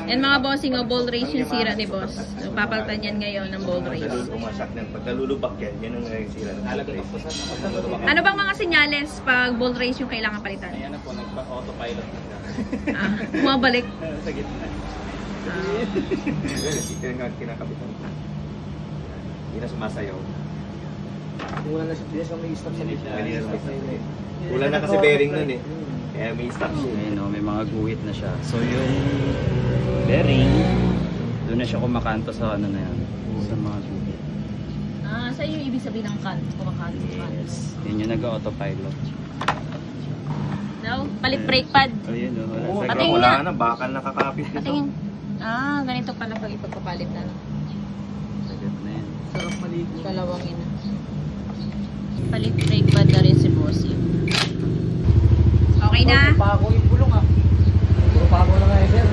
Yan mga bossing, ball race yung sira ni boss. So, papalitan yan ngayon ng ball race. Pag nalulubak yan, yan ang naging sira ng ball race. Ano bang mga senyales pag ball race yung kailangan palitan? Ayan na po, nagpa-autopilot. Bumabalik. Sa gitna. Kinakabitan. Hindi na sumasayaw. Wala na siya may stop sa gitna. Wala na kasi bearing nun eh. Kaya may stop siya. Ayun o, may mga guhit na siya. So yung bearing, doon na siya kumakanto sa ano na yan. Sa mga guhit. Saan yung ibig sabihin ng kumakanto? Yes. Yun yung nag-autopilot. No? Palit brake pad. Ayun o. Patingin Wala nga. na, bakal nakakapit nito. Patingin. Ganito pala pag ipagpapalit na. Sagat na yan. Sarap maligo. Dalawang ina. Palit brake pad na rin si Bossy. Okay na? Puro pa ako yung bulong ah. Puro pa ako na nga eh, sir.